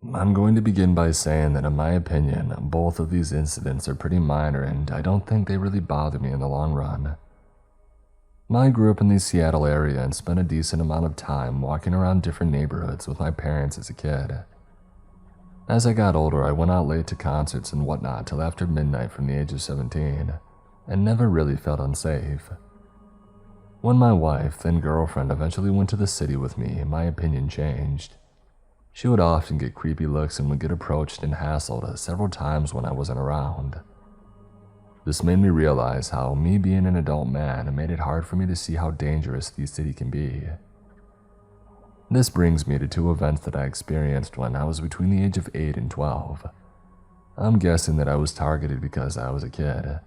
I'm going to begin by saying that in my opinion, both of these incidents are pretty minor and I don't think they really bother me in the long run. I grew up in the Seattle area and spent a decent amount of time walking around different neighborhoods with my parents as a kid. As I got older, I went out late to concerts and whatnot till after midnight from the age of 17, and never really felt unsafe. When my wife, then girlfriend, eventually went to the city with me, my opinion changed. She would often get creepy looks and would get approached and hassled several times when I wasn't around. This made me realize how me being an adult man made it hard for me to see how dangerous the city can be. This brings me to two events that I experienced when I was between the age of 8 and 12. I'm guessing that I was targeted because I was a kid,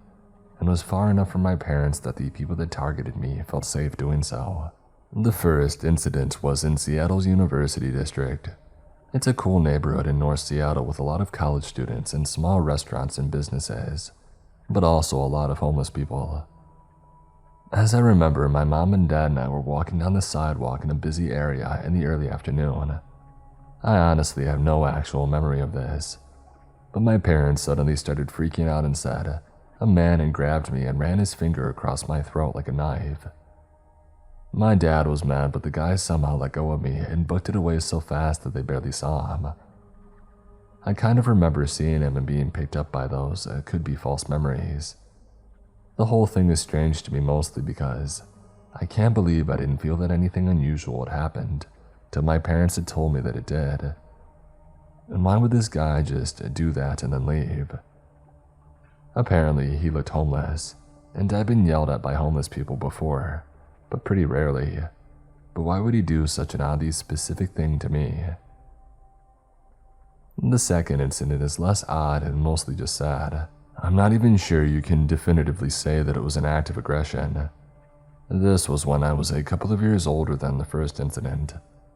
and was far enough from my parents that the people that targeted me felt safe doing so. The first incident was in Seattle's University District. It's a cool neighborhood in North Seattle with a lot of college students and small restaurants and businesses, but also a lot of homeless people. As I remember, my mom and dad and I were walking down the sidewalk in a busy area in the early afternoon. I honestly have no actual memory of this, but my parents suddenly started freaking out and said, "A man had grabbed me and ran his finger across my throat like a knife." My dad was mad, but the guy somehow let go of me and booked it away so fast that they barely saw him. I kind of remember seeing him and being picked up by those could-be false memories. The whole thing is strange to me mostly because I can't believe I didn't feel that anything unusual had happened till my parents had told me that it did. And why would this guy just do that and then leave? Apparently, he looked homeless, and I'd been yelled at by homeless people before, but pretty rarely. But why would he do such an oddly specific thing to me? The second incident is less odd and mostly just sad. I'm not even sure you can definitively say that it was an act of aggression. This was when I was a couple of years older than the first incident,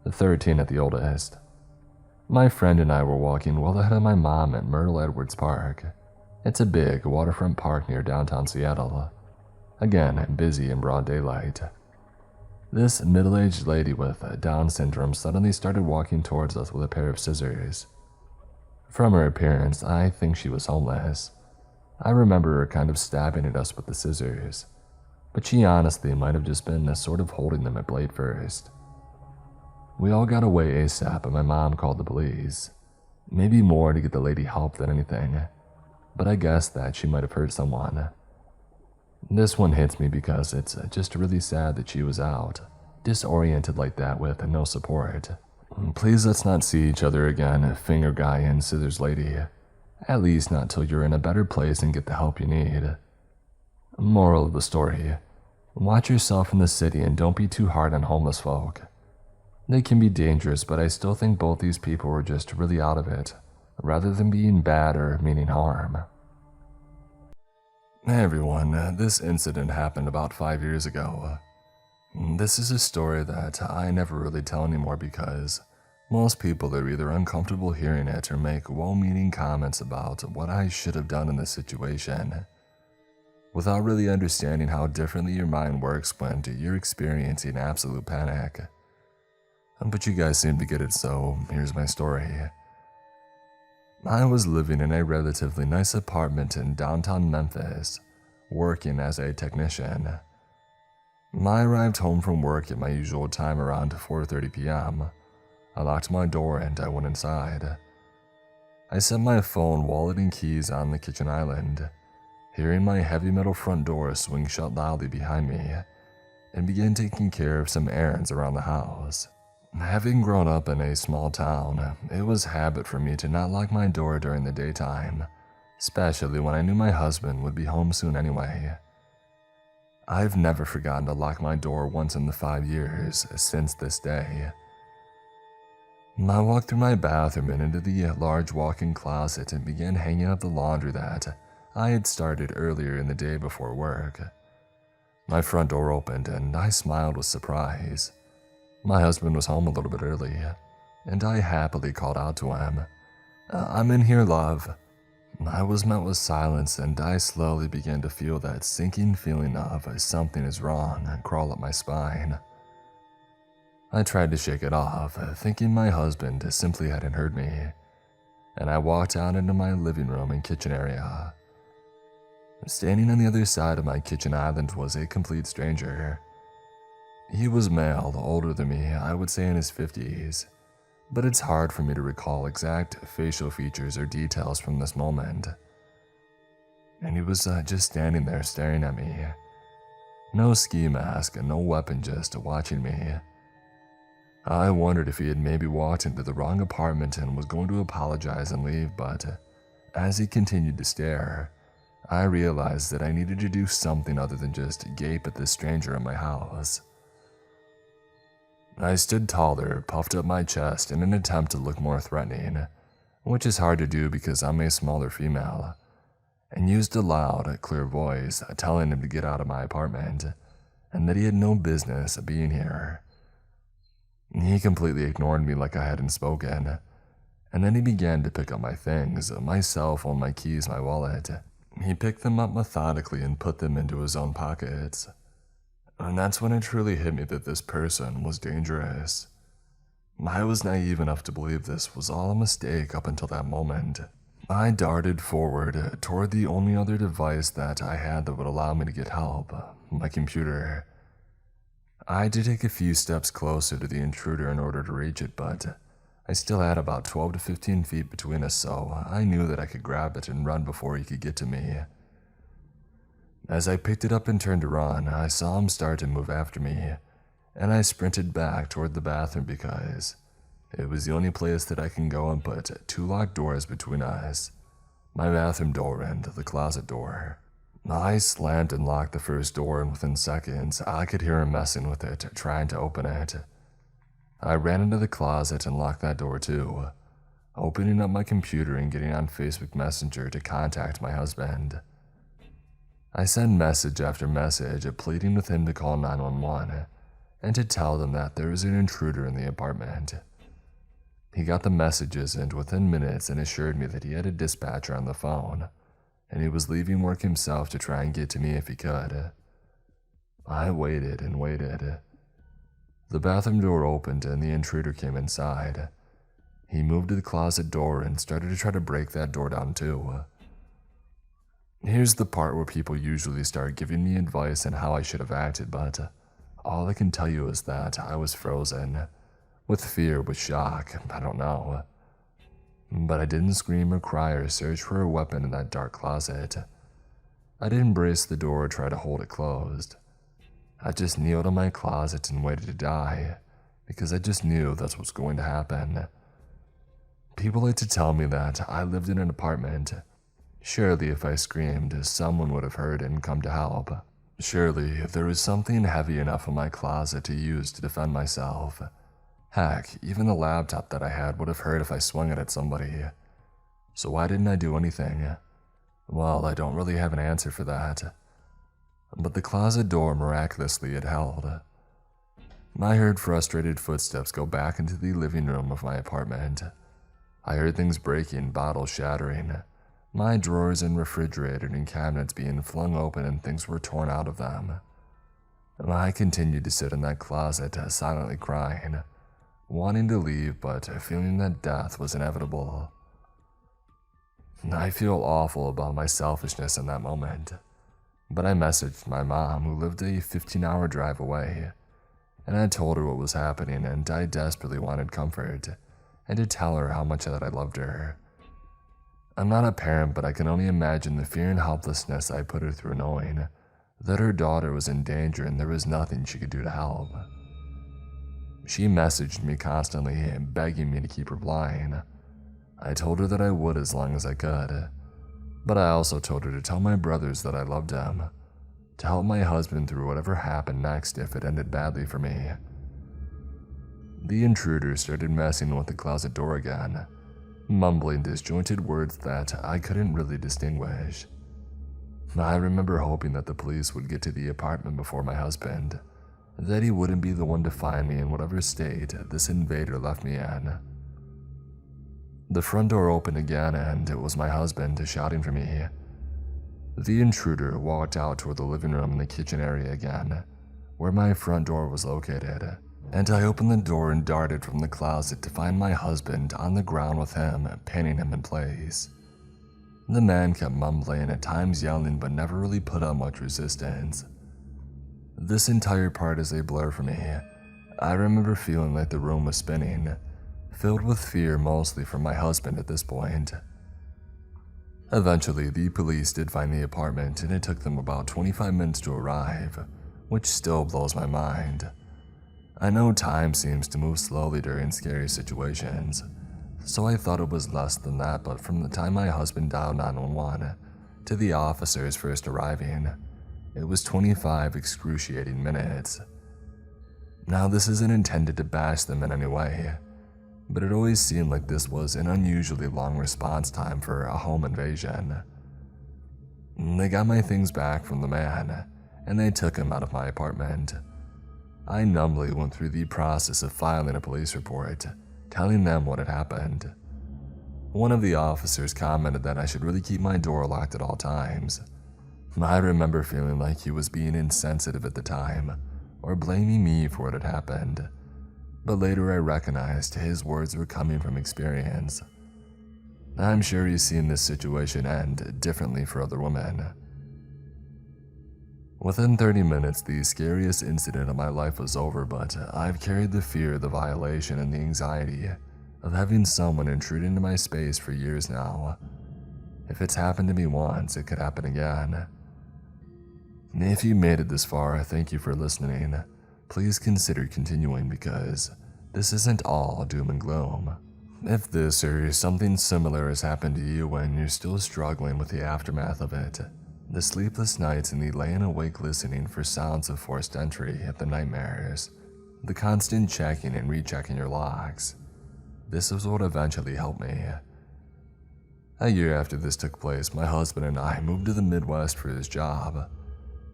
13 at the oldest. My friend and I were walking well ahead of my mom at Myrtle Edwards Park. It's a big waterfront park near downtown Seattle. Again, busy in broad daylight. This middle-aged lady with Down syndrome suddenly started walking towards us with a pair of scissors. From her appearance, I think she was homeless. I remember her kind of stabbing at us with the scissors, but she honestly might have just been sort of holding them at blade first. We all got away ASAP and my mom called the police. Maybe more to get the lady help than anything, but I guess that she might have hurt someone. This one hits me because it's just really sad that she was out, disoriented like that with no support. Please let's not see each other again, finger guy and scissors lady. At least not till you're in a better place and get the help you need. Moral of the story: watch yourself in the city and don't be too hard on homeless folk. They can be dangerous, but I still think both these people were just really out of it, rather than being bad or meaning harm. Hey everyone, this incident happened about 5 years ago. This is a story that I never really tell anymore because most people are either uncomfortable hearing it or make well-meaning comments about what I should have done in this situation, without really understanding how differently your mind works when you're experiencing absolute panic. But you guys seem to get it, so here's my story. I was living in a relatively nice apartment in downtown Memphis, working as a technician. I arrived home from work at my usual time around 4:30 p.m. I locked my door and I went inside. I set my phone, wallet, and keys on the kitchen island, hearing my heavy metal front door swing shut loudly behind me, and began taking care of some errands around the house. Having grown up in a small town, it was habit for me to not lock my door during the daytime, especially when I knew my husband would be home soon anyway. I've never forgotten to lock my door once in the 5 years since this day. I walked through my bathroom and into the large walk-in closet and began hanging up the laundry that I had started earlier in the day before work. My front door opened and I smiled with surprise. My husband was home a little bit early, and I happily called out to him, "I'm in here, love." I was met with silence and I slowly began to feel that sinking feeling of something is wrong crawl up my spine. I tried to shake it off, thinking my husband simply hadn't heard me, and I walked out into my living room and kitchen area. Standing on the other side of my kitchen island was a complete stranger. He was male, older than me, I would say in his 50s, but it's hard for me to recall exact facial features or details from this moment. And he was just standing there staring at me. No ski mask and no weapon, just watching me. I wondered if he had maybe walked into the wrong apartment and was going to apologize and leave, but as he continued to stare, I realized that I needed to do something other than just gape at this stranger in my house. I stood taller, puffed up my chest in an attempt to look more threatening, which is hard to do because I'm a smaller female, and used a loud, clear voice telling him to get out of my apartment and that he had no business being here. He completely ignored me like I hadn't spoken, and then he began to pick up my things, my cell phone, my keys, my wallet. He picked them up methodically and put them into his own pockets. And that's when it truly hit me that this person was dangerous. I was naive enough to believe this was all a mistake up until that moment. I darted forward toward the only other device that I had that would allow me to get help, my computer. I had to take a few steps closer to the intruder in order to reach it, but I still had about 12 to 15 feet between us, so I knew that I could grab it and run before he could get to me. As I picked it up and turned to run, I saw him start to move after me, and I sprinted back toward the bathroom because it was the only place that I can go and put 2 locked doors between us, my bathroom door and the closet door. I slammed and locked the first door, and within seconds, I could hear him messing with it, trying to open it. I ran into the closet and locked that door too, opening up my computer and getting on Facebook Messenger to contact my husband. I sent message after message pleading with him to call 911 and to tell them that there was an intruder in the apartment. He got the messages and within minutes and assured me that he had a dispatcher on the phone and he was leaving work himself to try and get to me if he could. I waited and waited. The bathroom door opened and the intruder came inside. He moved to the closet door and started to try to break that door down too. Here's the part where people usually start giving me advice on how I should have acted, but all I can tell you is that I was frozen. With fear, with shock, I don't know. But I didn't scream or cry or search for a weapon in that dark closet. I didn't brace the door or try to hold it closed. I just kneeled in my closet and waited to die, because I just knew that's what's going to happen. People like to tell me that I lived in an apartment. Surely if I screamed, someone would have heard and come to help. Surely there was something heavy enough in my closet to use to defend myself. Heck, even the laptop that I had would have hurt if I swung it at somebody. So why didn't I do anything? Well, I don't really have an answer for that. But the closet door miraculously had held. I heard frustrated footsteps go back into the living room of my apartment. I heard things breaking, bottles shattering, my drawers and refrigerator and cabinets being flung open and things were torn out of them. I continued to sit in that closet, silently crying, wanting to leave but feeling that death was inevitable. I feel awful about my selfishness in that moment, but I messaged my mom, who lived a 15-hour drive away, and I told her what was happening and I desperately wanted comfort and to tell her how much that I loved her. I'm not a parent, but I can only imagine the fear and helplessness I put her through knowing that her daughter was in danger and there was nothing she could do to help. She messaged me constantly, begging me to keep replying. I told her that I would as long as I could, but I also told her to tell my brothers that I loved them, to help my husband through whatever happened next if it ended badly for me. The intruder started messing with the closet door again, mumbling disjointed words that I couldn't really distinguish. I remember hoping that the police would get to the apartment before my husband, that he wouldn't be the one to find me in whatever state this invader left me in. The front door opened again and it was my husband shouting for me. The intruder walked out toward the living room and the kitchen area again, where my front door was located, and I opened the door and darted from the closet to find my husband on the ground with him, pinning him in place. The man kept mumbling, at times yelling, but never really put up much resistance. This entire part is a blur for me. I remember feeling like the room was spinning, filled with fear mostly from my husband at this point. Eventually, the police did find the apartment, and it took them about 25 minutes to arrive, which still blows my mind. I know time seems to move slowly during scary situations, so I thought it was less than that, but from the time my husband dialed 911 to the officers first arriving, it was 25 excruciating minutes. Now, this isn't intended to bash them in any way, but it always seemed like this was an unusually long response time for a home invasion. They got my things back from the man, and they took him out of my apartment. I numbly went through the process of filing a police report, telling them what had happened. One of the officers commented that I should really keep my door locked at all times. I remember feeling like he was being insensitive at the time, or blaming me for what had happened. But later I recognized his words were coming from experience. I'm sure he's seen this situation end differently for other women. Within 30 minutes, the scariest incident of my life was over, but I've carried the fear, the violation, and the anxiety of having someone intrude into my space for years now. If it's happened to me once, it could happen again. If you made it this far, thank you for listening. Please consider continuing, because this isn't all doom and gloom. If this or something similar has happened to you and you're still struggling with the aftermath of it, the sleepless nights and the laying awake listening for sounds of forced entry, the nightmares, the constant checking and rechecking your logs, this is what eventually helped me. A year after this took place, my husband and I moved to the Midwest for his job.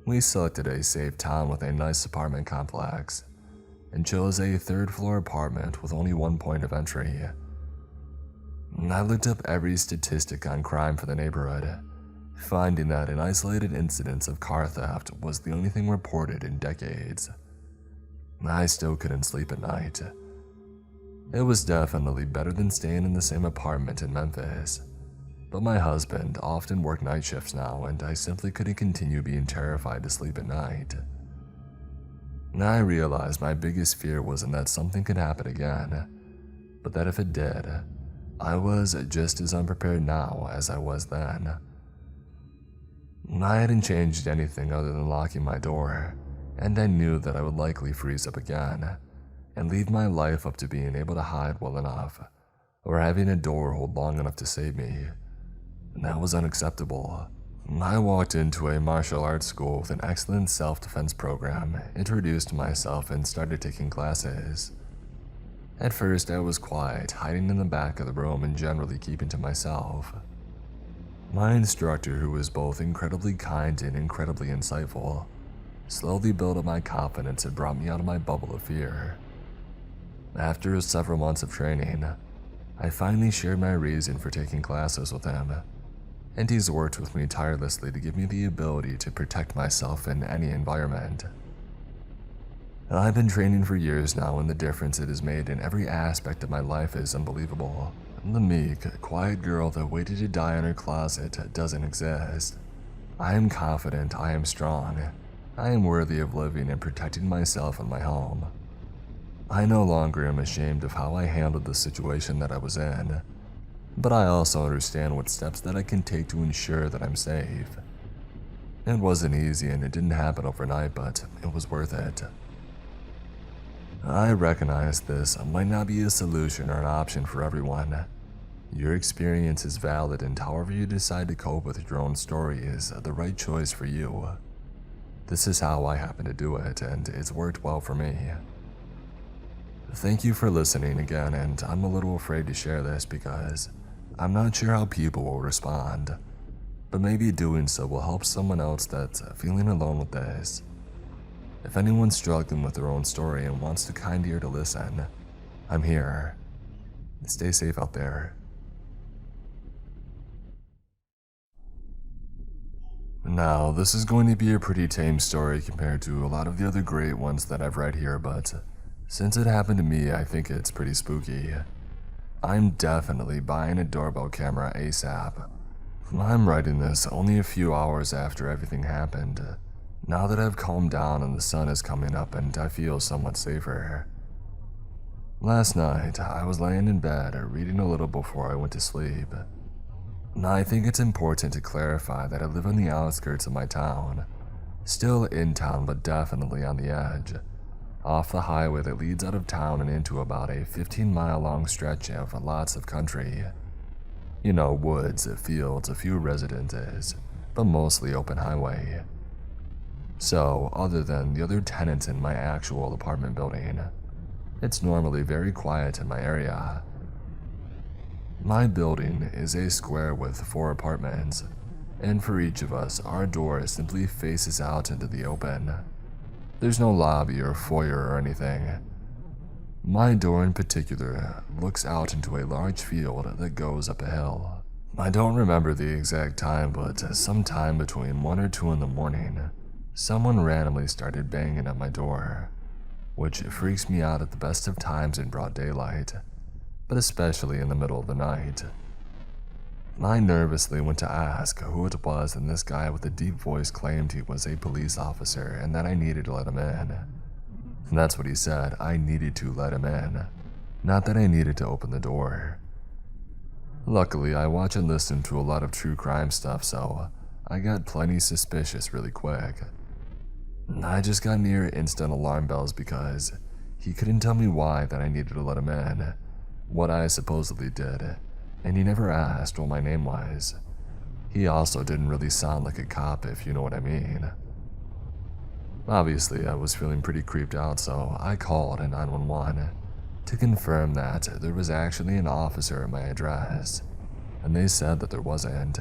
We selected a safe town with a nice apartment complex, and chose a third-floor apartment with only one point of entry. I looked up every statistic on crime for the neighborhood, finding that an isolated incident of car theft was the only thing reported in decades. I still couldn't sleep at night. It was definitely better than staying in the same apartment in Memphis, but my husband often worked night shifts now, and I simply couldn't continue being terrified to sleep at night. I realized my biggest fear wasn't that something could happen again, but that if it did, I was just as unprepared now as I was then. I hadn't changed anything other than locking my door, and I knew that I would likely freeze up again and leave my life up to being able to hide well enough, or having a door hold long enough to save me. That was unacceptable. I walked into a martial arts school with an excellent self-defense program, introduced myself, and started taking classes. At first, I was quiet, hiding in the back of the room and generally keeping to myself. My instructor, who was both incredibly kind and incredibly insightful, slowly built up my confidence and brought me out of my bubble of fear. After several months of training, I finally shared my reason for taking classes with him, and he's worked with me tirelessly to give me the ability to protect myself in any environment. I've been training for years now, and the difference it has made in every aspect of my life is unbelievable. The meek, quiet girl that waited to die in her closet doesn't exist. I am confident, I am strong, I am worthy of living and protecting myself and my home. I no longer am ashamed of how I handled the situation that I was in, but I also understand what steps that I can take to ensure that I'm safe. It wasn't easy and it didn't happen overnight, but it was worth it. I recognize this might not be a solution or an option for everyone. Your experience is valid, and however you decide to cope with your own story is the right choice for you. This is how I happen to do it, and it's worked well for me. Thank you for listening again, and I'm a little afraid to share this because I'm not sure how people will respond, but maybe doing so will help someone else that's feeling alone with this. If anyone's struggling with their own story and wants a kind ear to listen, I'm here. Stay safe out there. Now, this is going to be a pretty tame story compared to a lot of the other great ones that I've read here, but Since it happened to me, I think it's pretty spooky. I'm definitely buying a doorbell camera ASAP. I'm writing this only a few hours after everything happened. Now that I've calmed down and the sun is coming up and I feel somewhat safer. Last night, I was laying in bed reading a little before I went to sleep. Now, I think it's important to clarify that I live on the outskirts of my town. Still in town, but definitely on the edge. Off the highway that leads out of town and into about a 15-mile-long stretch of lots of country. You know, woods, fields, a few residences, but mostly open highway. So, other than the other tenants in my actual apartment building, it's normally very quiet in my area. My building is a square with 4 apartments, and for each of us, our door simply faces out into the open. There's no lobby or foyer or anything. My door in particular looks out into a large field that goes up a hill. I don't remember the exact time, but sometime between 1 or 2 in the morning, someone randomly started banging at my door, which freaks me out at the best of times in broad daylight, but especially in the middle of the night. I nervously went to ask who it was, and this guy with a deep voice claimed he was a police officer and that I needed to let him in. And that's what he said, I needed to let him in, not that I needed to open the door. Luckily, I watch and listen to a lot of true crime stuff, so I got plenty suspicious really quick. I just got near instant alarm bells because he couldn't tell me why that I needed to let him in, what I supposedly did, and he never asked what my name was. He also didn't really sound like a cop, if you know what I mean. Obviously, I was feeling pretty creeped out, so I called 911 to confirm that there was actually an officer at my address, and they said that there wasn't.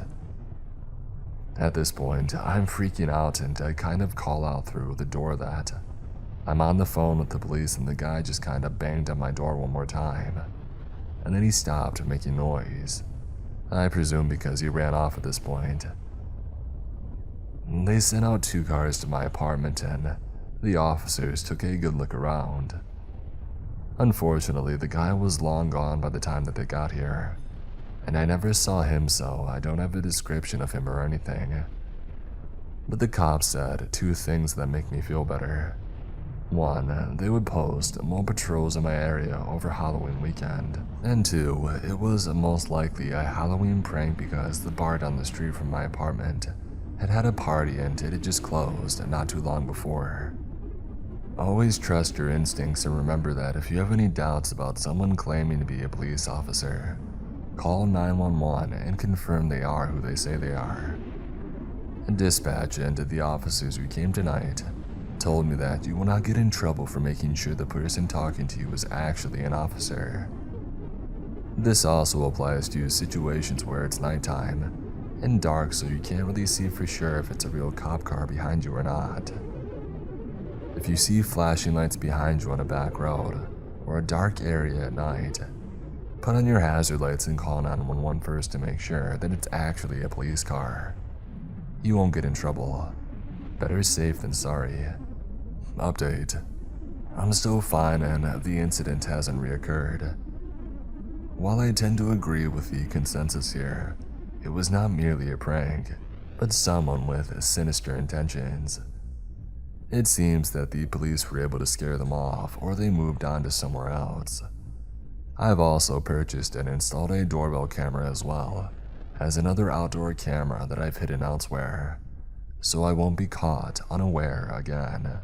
At this point, I'm freaking out and I kind of call out through the door that I'm on the phone with the police, and the guy just kind of banged on my door one more time. And then he stopped making noise. I presume because he ran off at this point. They sent out 2 cars to my apartment and the officers took a good look around. Unfortunately, the guy was long gone by the time that they got here, and I never saw him, so I don't have a description of him or anything. But the cops said 2 things that make me feel better. 1, they would post more patrols in my area over Halloween weekend. And 2, it was most likely a Halloween prank because the bar down the street from my apartment had a party and it had just closed not too long before. Always trust your instincts and remember that if you have any doubts about someone claiming to be a police officer, call 911 and confirm they are who they say they are. Dispatch and the officers who came tonight told me that you will not get in trouble for making sure the person talking to you is actually an officer. This also applies to situations where it's nighttime and dark, so you can't really see for sure if it's a real cop car behind you or not. If you see flashing lights behind you on a back road or a dark area at night, put on your hazard lights and call 911 first to make sure that it's actually a police car. You won't get in trouble. Better safe than sorry. Update. I'm still fine and the incident hasn't reoccurred. While I tend to agree with the consensus here, it was not merely a prank, but someone with sinister intentions. It seems that the police were able to scare them off, or they moved on to somewhere else. I've also purchased and installed a doorbell camera as well as another outdoor camera that I've hidden elsewhere, so I won't be caught unaware again.